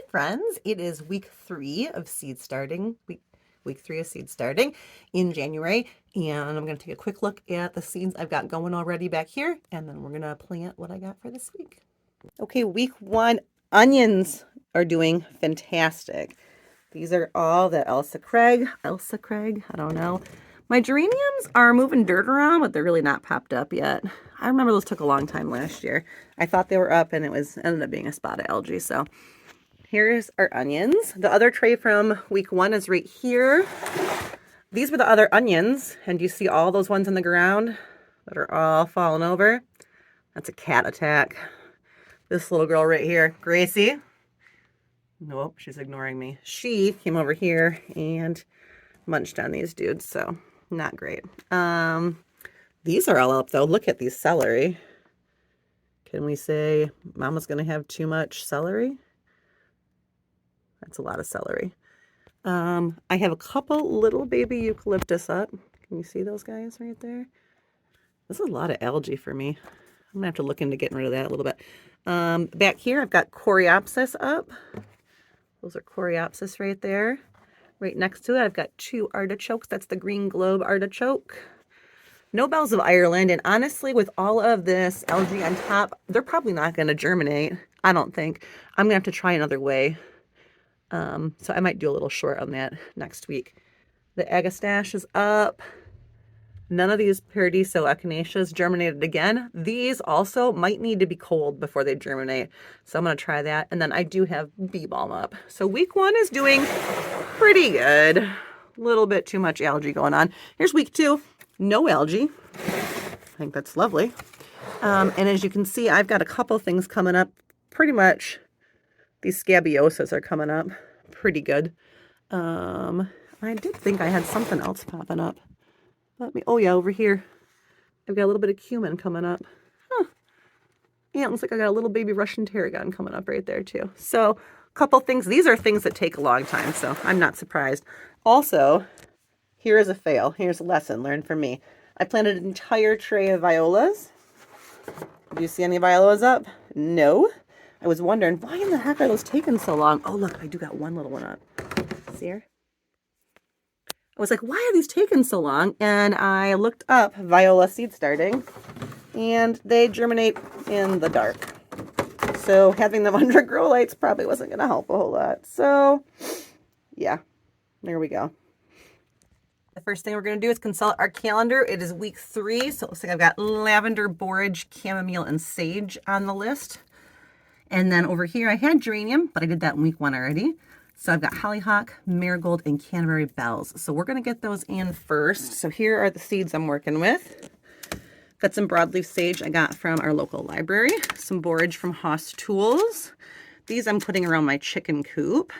friends. It is week 3 of seed starting. Week 3 of seed starting in January. And I'm going to take a quick look at the seeds I've got going already back here. And then we're going to plant what I got for this week. Okay, week 1, onions are doing fantastic. These are all the Elsa Craig, I don't know. My geraniums are moving dirt around, but they're really not popped up yet. I remember those took a long time last year. I thought they were up and it ended up being a spot of algae. So here's our onions. The other tray from week 1 is right here. These were the other onions, and you see all those ones in the ground that are all falling over? That's a cat attack. This little girl right here, Gracie. Nope, she's ignoring me. She came over here and munched on these dudes, so not great. These are all up though. Look at these celery. Can we say Mama's gonna have too much celery? That's a lot of celery. I have a couple little baby eucalyptus up. Can you see those guys right there? This is a lot of algae for me. I'm gonna have to look into getting rid of that a little bit. Back here, I've got coreopsis up. Those are coreopsis right there. Right next to it, I've got 2 artichokes. That's the green globe artichoke. No bells of Ireland. And honestly, with all of this algae on top, they're probably not going to germinate. I don't think. I'm going to have to try another way. So I might do a little short on that next week. The agastache is up. None of these Paradiso echinaceas germinated again. These also might need to be cold before they germinate. So I'm going to try that. And then I do have bee balm up. So week 1 is doing pretty good. A little bit too much algae going on. Here's week 2. No algae. I think that's lovely. And as you can see, I've got a couple things coming up. Pretty much these scabiosas are coming up pretty good. I did think I had something else popping up. Oh yeah, over here, I've got a little bit of cumin coming up. Huh. Yeah, it looks like I got a little baby Russian tarragon coming up right there too. So a couple things. These are things that take a long time, so I'm not surprised. Also, here is a fail. Here's a lesson learned from me. I planted an entire tray of violas. Do you see any violas up? No. I was wondering, why in the heck are those taking so long? Oh, look, I do got one little one up. See her? I was like, why are these taking so long? And I looked up viola seed starting, and they germinate in the dark. So having them under grow lights probably wasn't going to help a whole lot. So yeah, there we go. The first thing we're going to do is consult our calendar. It is week 3, so it looks like I've got lavender, borage, chamomile, and sage on the list. And then over here I had geranium, but I did that in week 1 already. So I've got hollyhock, marigold, and Canterbury bells. So we're going to get those in first. So here are the seeds I'm working with. Got some broadleaf sage I got from our local library. Some borage from Haas Tools. These I'm putting around my chicken coop.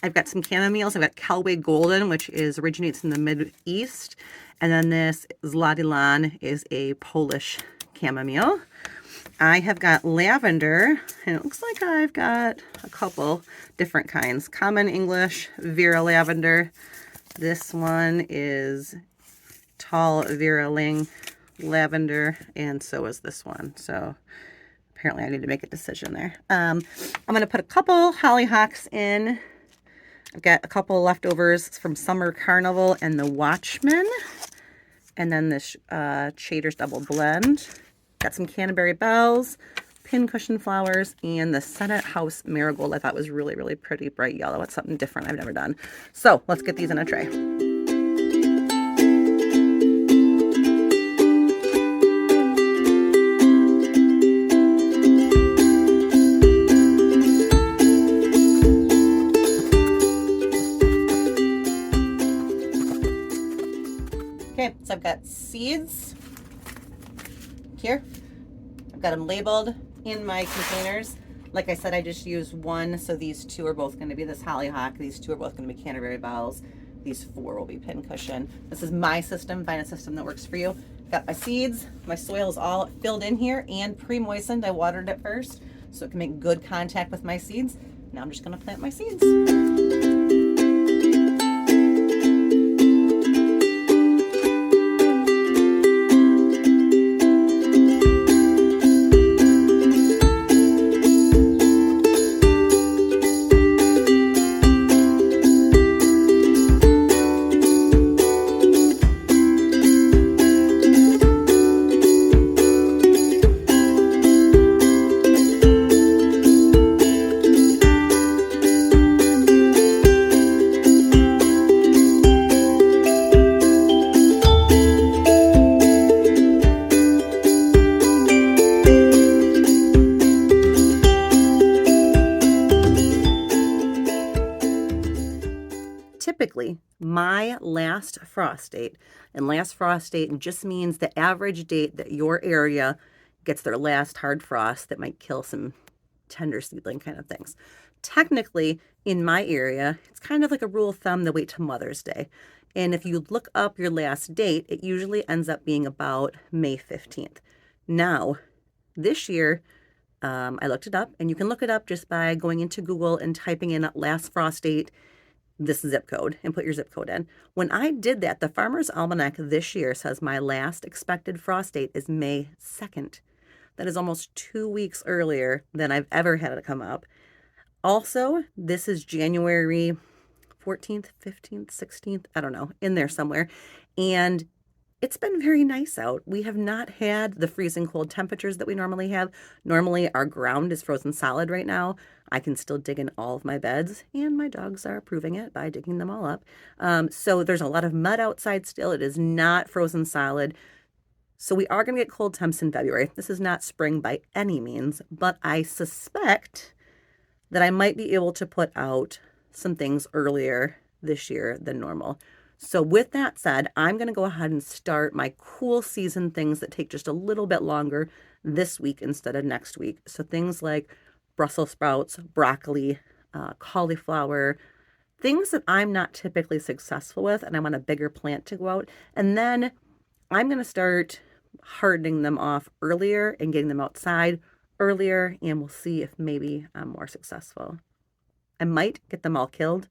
I've got some chamomiles. I've got Callaway Golden, which originates in the Mideast. And then this Zladilan is a Polish chamomile. I have got lavender, and it looks like I've got a couple different kinds. Common English, Vera lavender. This one is tall Vera Ling lavender, and so is this one. So apparently I need to make a decision there. I'm going to put a couple hollyhocks in. I've got a couple leftovers from Summer Carnival and the Watchman. And then this Chater's Double Blend. Got some Canterbury bells, pincushion flowers, and the Senate House marigold I thought was really, really pretty bright yellow. It's something different I've never done. So let's get these in a tray. Okay, so I've got seeds here. I've got them labeled in my containers. Like I said, I just used 1, so these 2 are both going to be this hollyhock. These 2 are both going to be Canterbury bells. These 4 will be pincushion. This is my system. Find a system that works for you. Got my seeds. My soil is all filled in here and pre-moistened. I watered it first so it can make good contact with my seeds. Now I'm just going to plant my seeds. typically my last frost date, and last frost date just means the average date that your area gets their last hard frost that might kill some tender seedling kind of things. Technically, in my area, it's kind of like a rule of thumb to wait till Mother's Day. And if you look up your last date, it usually ends up being about May 15th. Now, this year, I looked it up, and you can look it up just by going into Google and typing in last frost date, this zip code, and put your zip code in. When I did that, the Farmer's Almanac this year says my last expected frost date is May 2nd. That is almost 2 weeks earlier than I've ever had it come up. Also, this is January 14th, 15th, 16th, I don't know, in there somewhere. And it's been very nice out. We have not had the freezing cold temperatures that we normally have. Normally, our ground is frozen solid right now. I can still dig in all of my beds, and my dogs are proving it by digging them all up. So there's a lot of mud outside still. It is not frozen solid. So we are going to get cold temps in February. This is not spring by any means, but I suspect that I might be able to put out some things earlier this year than normal. So with that said, I'm going to go ahead and start my cool season things that take just a little bit longer this week instead of next week. So things like Brussels sprouts, broccoli, cauliflower, things that I'm not typically successful with, and I want a bigger plant to go out. And then I'm going to start hardening them off earlier and getting them outside earlier, and we'll see if maybe I'm more successful. I might get them all killed.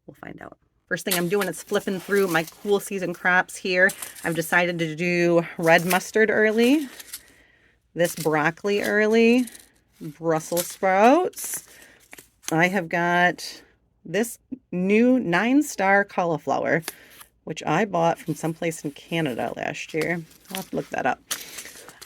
We'll find out. First thing I'm doing is flipping through my cool season crops here. I've decided to do red mustard early, this broccoli early, Brussels sprouts. I have got this new 9-star cauliflower, which I bought from someplace in Canada last year. I'll have to look that up.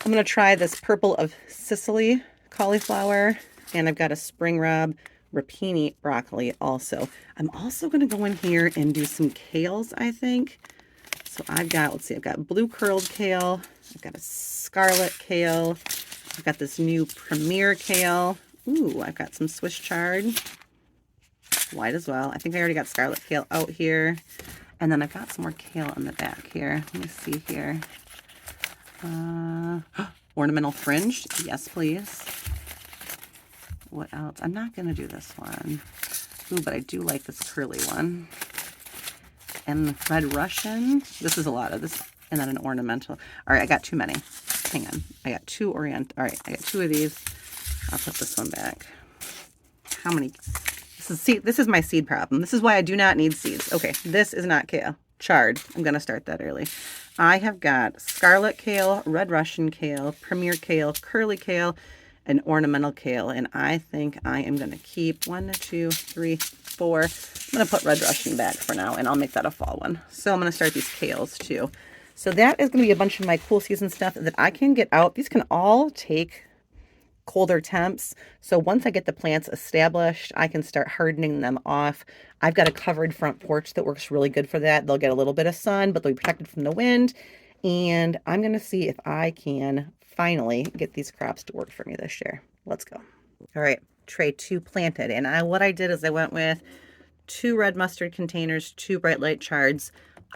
I'm going to try this purple of Sicily cauliflower, and I've got a spring rub rapini broccoli also. I'm also going to go in here and do some kales, I think. So I've got, let's see, I've got blue curled kale. I've got a scarlet kale. I've got this new premier kale. Ooh, I've got some Swiss chard. White as well. I think I already got scarlet kale out here. And then I've got some more kale in the back here. Let me see here. Ornamental fringe. Yes, please. What else? I'm not going to do this one. Ooh, but I do like this curly one. And red Russian. This is a lot of this. And then an ornamental. All right, I got too many. Hang on. I got two orient. All right, I got two of these. I'll put this one back. How many? This is my seed problem. This is why I do not need seeds. Okay, this is not kale. Chard. I'm going to start that early. I have got scarlet kale, red Russian kale, premier kale, curly kale, and ornamental kale. And I think I am going to keep 1, 2, 3, 4. I'm going to put red Russian back for now, and I'll make that a fall one. So I'm going to start these kales too. So that is going to be a bunch of my cool season stuff that I can get out. These can all take colder temps. So once I get the plants established, I can start hardening them off. I've got a covered front porch that works really good for that. They'll get a little bit of sun, but they'll be protected from the wind. And I'm going to see if I can finally get these crops to work for me this year. Let's go. All right, tray 2 planted. And what I did is I went with 2 red mustard containers, 2 bright light chards.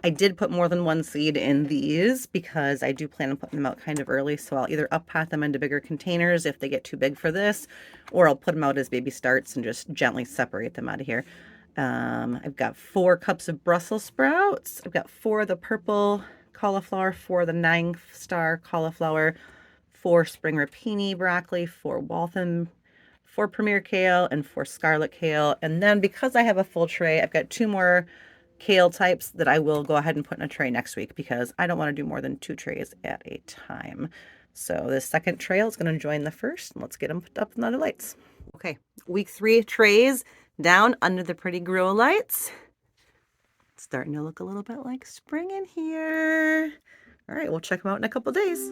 I did put more than 1 seed in these because I do plan on putting them out kind of early. So I'll either up pot them into bigger containers if they get too big for this, or I'll put them out as baby starts and just gently separate them out of here. I've got 4 cups of Brussels sprouts. I've got 4 of the purple cauliflower, 4 of the 9-star cauliflower, 4 spring rapini broccoli, 4 Waltham, 4 premier kale, and 4 scarlet kale. And then because I have a full tray, I've got 2 more kale types that I will go ahead and put in a tray next week because I don't want to do more than 2 trays at a time. So this second tray is going to join the first. Let's get them put up in the lights. Okay, week 3 trays down under the pretty grow lights. It's starting to look a little bit like spring in here. All right, we'll check them out in a couple days.